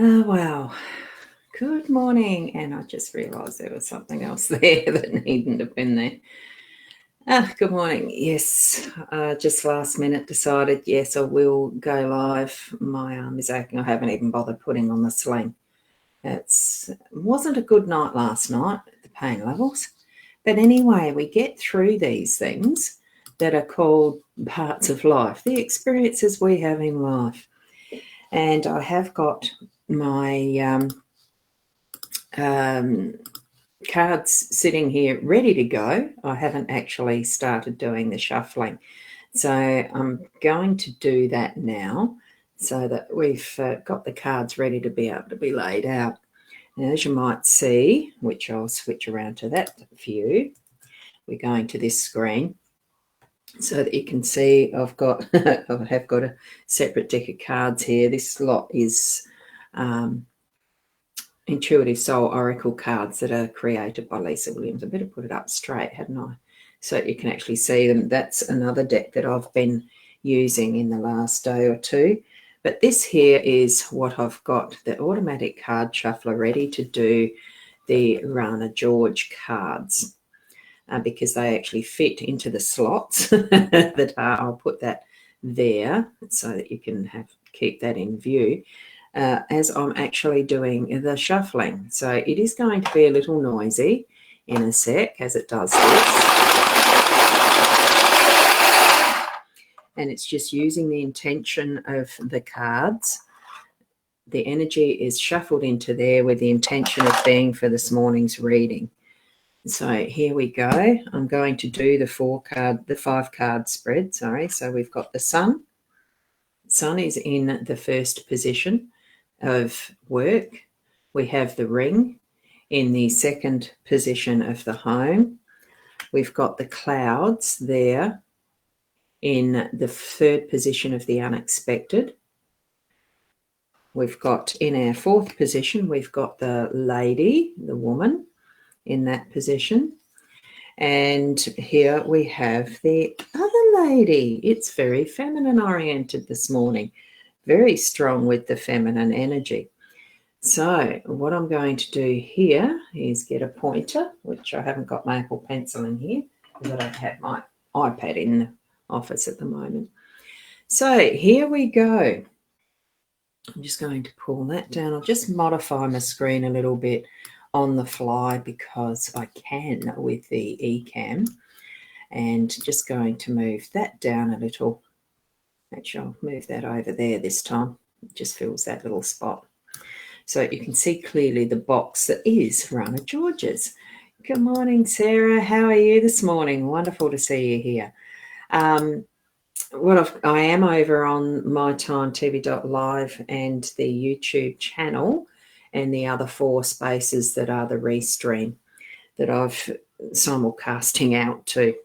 Wow. Good morning. And I just realised there was something else there that needn't have been there. Good morning. Yes, just last minute decided, yes, I will go live. My arm is aching. I haven't even bothered putting on the sling. It wasn't a good night last night, the pain levels. But anyway, we get through these things that are called parts of life, the experiences we have in life. And I have got my cards sitting here ready to go. I haven't actually started doing the shuffling. So I'm going to do that now so that we've got the cards ready to be able to be laid out. Now, as you might see, which I'll switch around to that view, we're going to this screen so that you can see I've got I have got a separate deck of cards here. This lot is Intuitive Soul Oracle cards that are created by Lisa Williams. I better put it up straight, hadn't I? So you can actually see them. That's another deck that I've been using in the last day or two. But this here is what I've got, the automatic card shuffler ready to do the Rana George cards because they actually fit into the slots that I'll put that there so that you can keep that in view. As I'm actually doing the shuffling. So it is going to be a little noisy in a sec as it does this. And it's just using the intention of the cards. The energy is shuffled into there with the intention of being for this morning's reading. So here we go. I'm going to do the 5-card spread, sorry. So we've got the Sun. Sun is in the first position of work. We have the Ring in the second position of the home. We've got the Clouds there in the third position of the unexpected. We've got in our fourth position, we've got the Lady, the woman, in that position. And here we have the other lady. It's very feminine oriented this morning. Very strong with the feminine energy. So what I'm going to do here is get a pointer, which I haven't got my Apple Pencil in here because I don't have my iPad in the office at the moment. So here we go. I'm just going to pull that down. I'll just modify my screen a little bit on the fly because I can with the eCam, and just going to move that down a little. Actually, I'll move that over there this time. It just fills that little spot. So you can see clearly the box that is Rana George's. Good morning, Sarah. How are you this morning? Wonderful to see you here. I am over on mytimetv.live and the YouTube channel and the other 4 spaces that are the restream that I've simulcasting out to.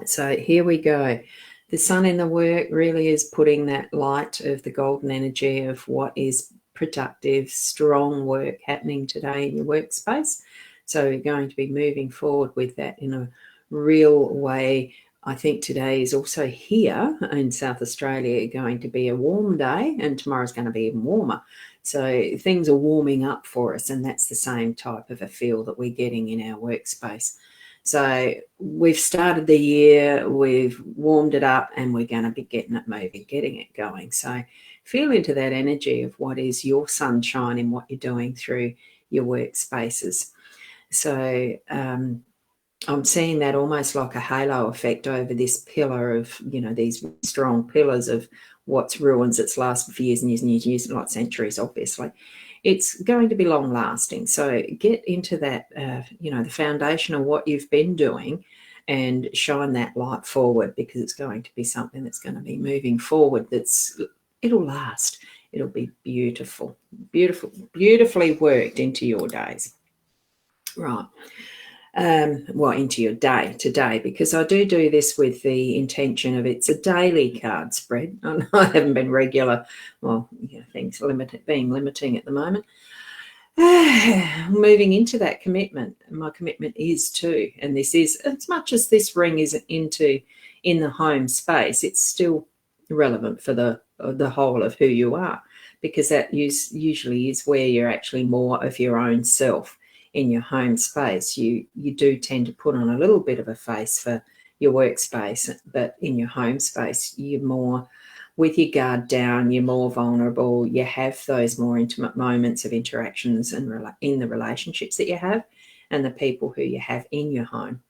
So here we go. The Sun in the work really is putting that light of the golden energy of what is productive, strong work happening today in your workspace. So you're going to be moving forward with that in a real way. I think today is also here in South Australia going to be a warm day, and tomorrow's going to be even warmer. So things are warming up for us, and that's the same type of a feel that we're getting in our workspace. So we've started the year, we've warmed it up, and we're going to be getting it moving, getting it going. So feel into that energy of what is your sunshine in what you're doing through your workspaces. So I'm seeing that almost like a halo effect over this pillar of, these strong pillars of what's ruins its lasted for years and years and years and years, like centuries, obviously. It's going to be long lasting. So get into that, the foundation of what you've been doing and shine that light forward, because it's going to be something that's going to be moving forward. It'll last. It'll be beautiful, beautiful, beautifully worked into your days. Right. Into your day today, because I do this with the intention of it's a daily card spread. I haven't been regular, things limiting at the moment. moving into that commitment. My commitment is too, and this is, as much as this ring is in the home space, it's still relevant for the whole of who you are, because that usually is where you're actually more of your own self. In your home space, you do tend to put on a little bit of a face for your workspace, but in your home space, you're more with your guard down, you're more vulnerable, you have those more intimate moments of interactions and in the relationships that you have and the people who you have in your home.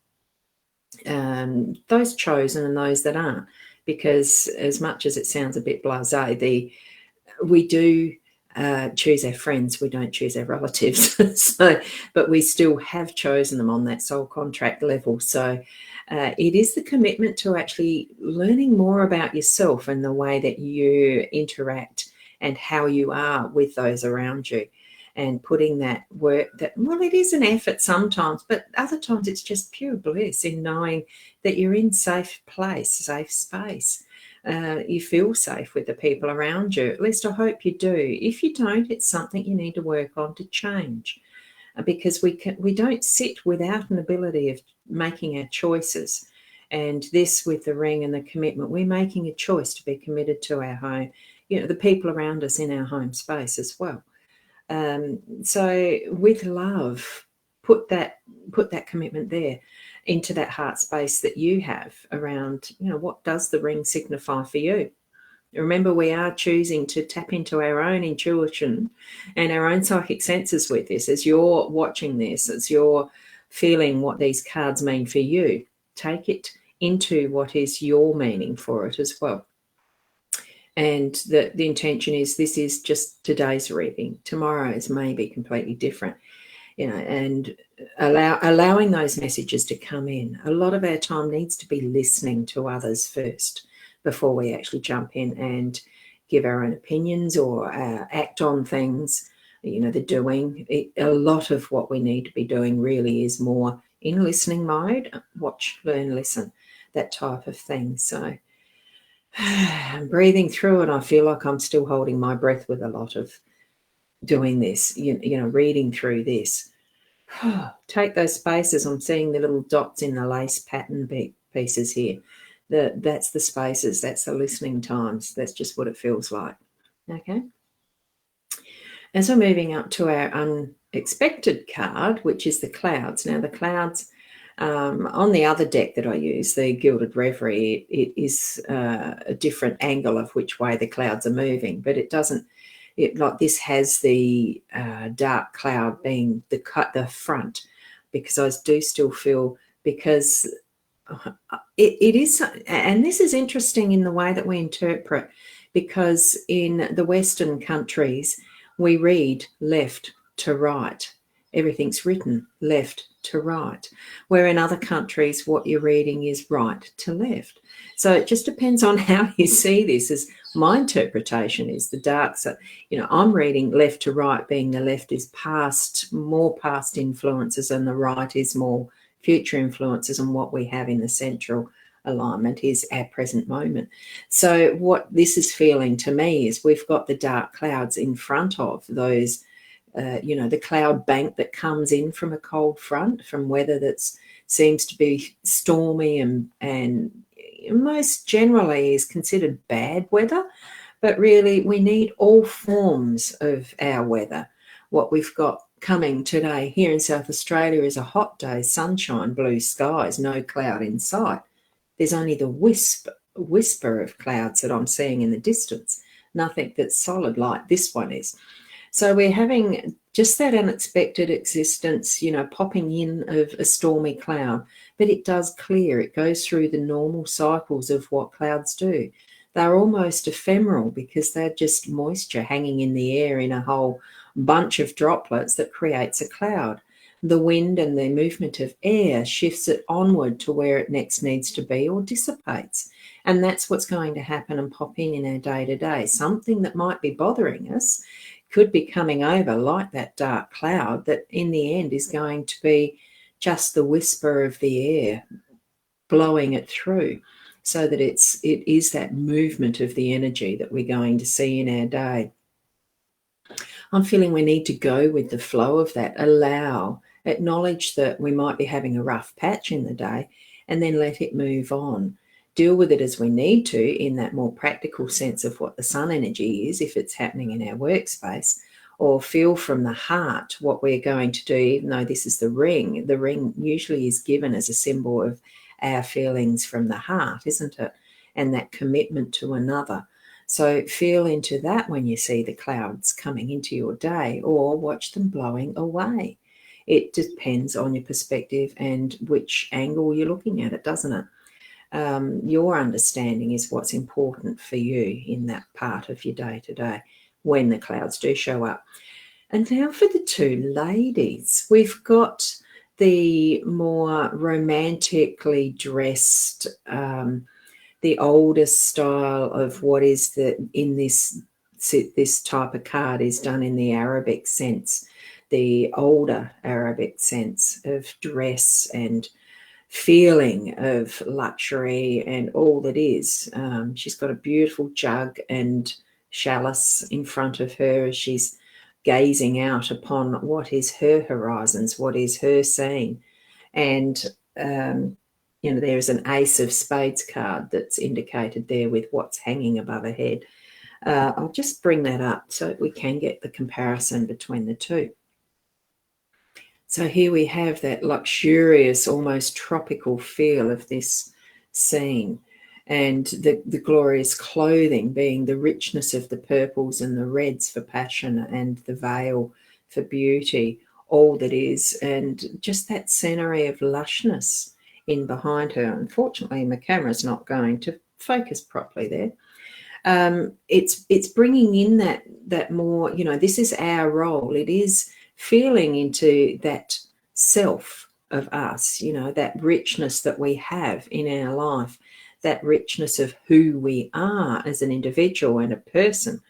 Those chosen and those that aren't, because as much as it sounds a bit blasé, we do choose our friends, we don't choose our relatives. But we still have chosen them on that soul contract level. So it is the commitment to actually learning more about yourself and the way that you interact and how you are with those around you, and putting that work that, well, it is an effort sometimes, but other times it's just pure bliss in knowing that you're in safe place, safe space. You feel safe with the people around you. At least I hope you do. If you don't, it's something you need to work on to change, because we don't sit without an ability of making our choices. And this, with the ring and the commitment, we're making a choice to be committed to our home, the people around us in our home space as well. So with love, put that commitment there into that heart space that you have around, what does the ring signify for you? Remember, we are choosing to tap into our own intuition and our own psychic senses with this. As you're watching this, as you're feeling what these cards mean for you, take it into what is your meaning for it as well. And the intention is, this is just today's reading. Tomorrow's may be completely different, and allowing those messages to come in. A lot of our time needs to be listening to others first before we actually jump in and give our own opinions or act on things. The doing. A lot of what we need to be doing really is more in listening mode. Watch, learn, listen, that type of thing. So I'm breathing through, and I feel like I'm still holding my breath with a lot of doing this, reading through this. Take those spaces. I'm seeing the little dots in the lace pattern pieces here. That's the spaces. That's the listening times. That's just what it feels like. Okay. As we're moving up to our unexpected card, which is the clouds. Now, the clouds, on the other deck that I use, the Gilded Reverie, it is a different angle of which way the clouds are moving, but it doesn't. Like this has the dark cloud being the front, because I do still feel, because it is, and this is interesting in the way that we interpret, because in the Western countries we read left to right. Everything's written left to right, where in other countries what you're reading is right to left. So it just depends on how you see this. As my interpretation is the dark. So, I'm reading left to right, being the left is more past influences, and the right is more future influences, and what we have in the central alignment is our present moment. So what this is feeling to me is we've got the dark clouds in front of those, the cloud bank that comes in from a cold front, from weather that seems to be stormy and most generally is considered bad weather. But really, we need all forms of our weather. What we've got coming today here in South Australia is a hot day, sunshine, blue skies, no cloud in sight. There's only the whisper of clouds that I'm seeing in the distance, nothing that's solid like this one is. So we're having just that unexpected existence, popping in of a stormy cloud, but it does clear. It goes through the normal cycles of what clouds do. They're almost ephemeral because they're just moisture hanging in the air in a whole bunch of droplets that creates a cloud. The wind and the movement of air shifts it onward to where it next needs to be or dissipates. And that's what's going to happen and pop in our day-to-day. Something that might be bothering us could be coming over like that dark cloud that in the end is going to be just the whisper of the air blowing it through, so that it is that movement of the energy that we're going to see in our day. I'm feeling we need to go with the flow of that. Acknowledge that we might be having a rough patch in the day, and then let it move on. Deal with it as we need to in that more practical sense of what the sun energy is, if it's happening in our workspace, or feel from the heart what we're going to do, even though this is the ring. The ring usually is given as a symbol of our feelings from the heart, isn't it? And that commitment to another. So feel into that when you see the clouds coming into your day, or watch them blowing away. It depends on your perspective and which angle you're looking at it, doesn't it? Your understanding is what's important for you in that part of your day to day when the clouds do show up. And now for the two ladies. We've got the more romantically dressed, the older style of what is in this type of card is done in the Arabic sense, the older Arabic sense of dress and feeling of luxury and all that is. She's got a beautiful jug and chalice in front of her as she's gazing out upon what is her horizons, what is her scene. And, there's an ace of spades card that's indicated there with what's hanging above her head. I'll just bring that up so we can get the comparison between the two. So here we have that luxurious, almost tropical feel of this scene, and the glorious clothing being the richness of the purples and the reds for passion and the veil for beauty, all that is, and just that scenery of lushness in behind her. Unfortunately, my camera's not going to focus properly there. It's bringing in that more, this is our role. It is feeling into that self of us, that richness that we have in our life, that richness of who we are as an individual and a person,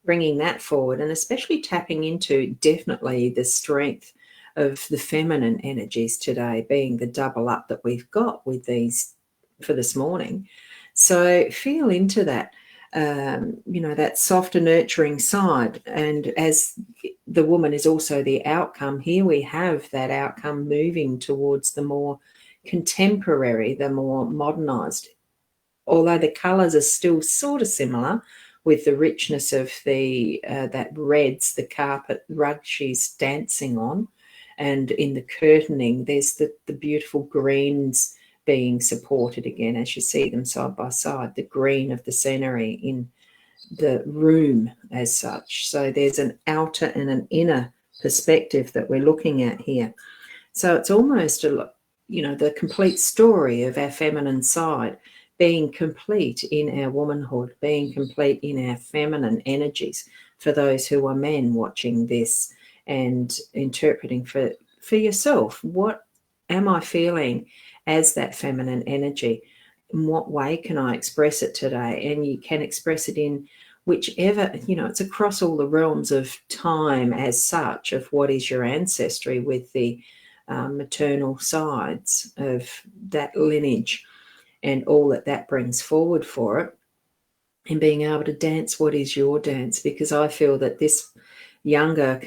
bringing that forward, and especially tapping into definitely the strength of the feminine energies today, being the double up that we've got with these for this morning. So feel into that. That softer nurturing side. And as the woman is also the outcome, here we have that outcome moving towards the more contemporary, the more modernized. Although the colors are still sort of similar with the richness of the that reds, the carpet rug she's dancing on, and in the curtaining, there's the beautiful greens being supported again as you see them side by side, the green of the scenery in the room as such. So there's an outer and an inner perspective that we're looking at here. So it's almost the complete story of our feminine side being complete in our womanhood, being complete in our feminine energies for those who are men watching this and interpreting for yourself. What am I feeling as that feminine energy? In what way can I express it today? And you can express it in whichever, it's across all the realms of time as such, of what is your ancestry with the maternal sides of that lineage and all that brings forward for it, and being able to dance what is your dance. Because I feel that this younger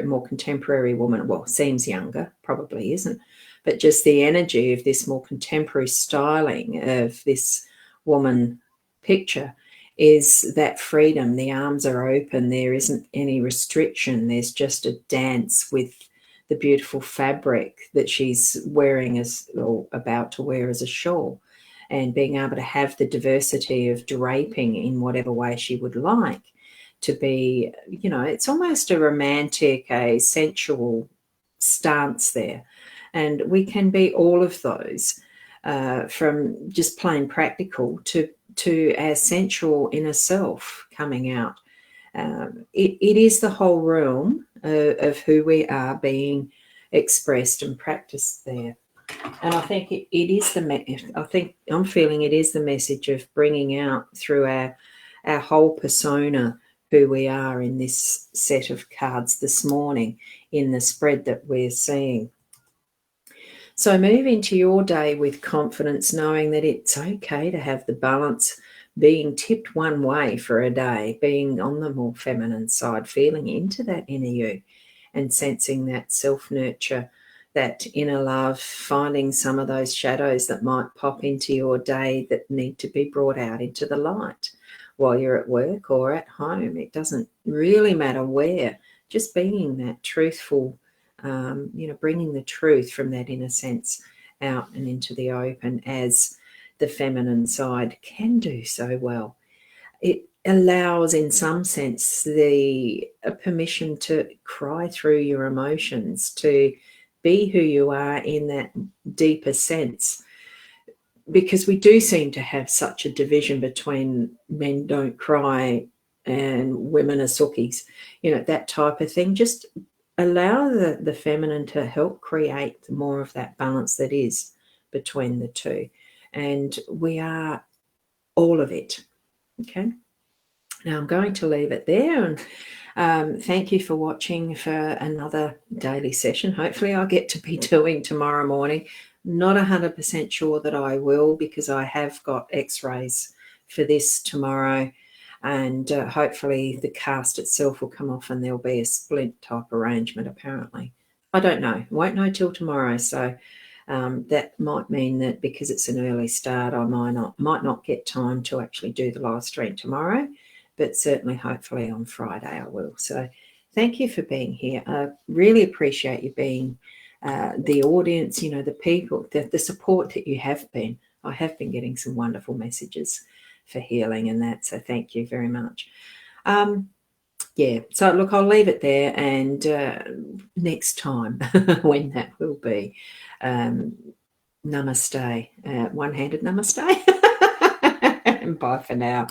more contemporary woman, well, seems younger, probably isn't, but just the energy of this more contemporary styling of this woman picture is that freedom. The arms are open. There isn't any restriction. There's just a dance with the beautiful fabric that she's wearing or about to wear as a shawl, and being able to have the diversity of draping in whatever way she would like to be, it's almost a romantic, a sensual stance there. And we can be all of those, from just plain practical to our sensual inner self coming out. It is the whole realm of who we are being expressed and practiced there. And I think it is I'm feeling it is the message of bringing out through our whole persona who we are in this set of cards this morning in the spread that we're seeing. So move into your day with confidence, knowing that it's okay to have the balance being tipped one way for a day, being on the more feminine side, feeling into that inner you and sensing that self-nurture, that inner love, finding some of those shadows that might pop into your day that need to be brought out into the light while you're at work or at home. It doesn't really matter where, just being that truthful, bringing the truth from that inner sense out and into the open, as the feminine side can do so well. It allows, in some sense, the permission to cry through your emotions, to be who you are in that deeper sense, because we do seem to have such a division between men don't cry and women are sookies, that type of thing. Just allow the feminine to help create more of that balance that is between the two. And we are all of it. Okay. Now I'm going to leave it there, and thank you for watching for another daily session. Hopefully I'll get to be doing tomorrow morning. Not 100% sure that I will, because I have got x-rays for this tomorrow, and hopefully the cast itself will come off and there'll be a splint type arrangement apparently. I don't know. Won't know till tomorrow. So that might mean that because it's an early start, I might not get time to actually do the live stream tomorrow, but certainly hopefully on Friday I will. So thank you for being here. I really appreciate you being the audience, the people, the support that you have been. I have been getting some wonderful messages for healing and that, so thank you very much. So look, I'll leave it there, and next time, when that will be, namaste, one-handed namaste. Bye for now.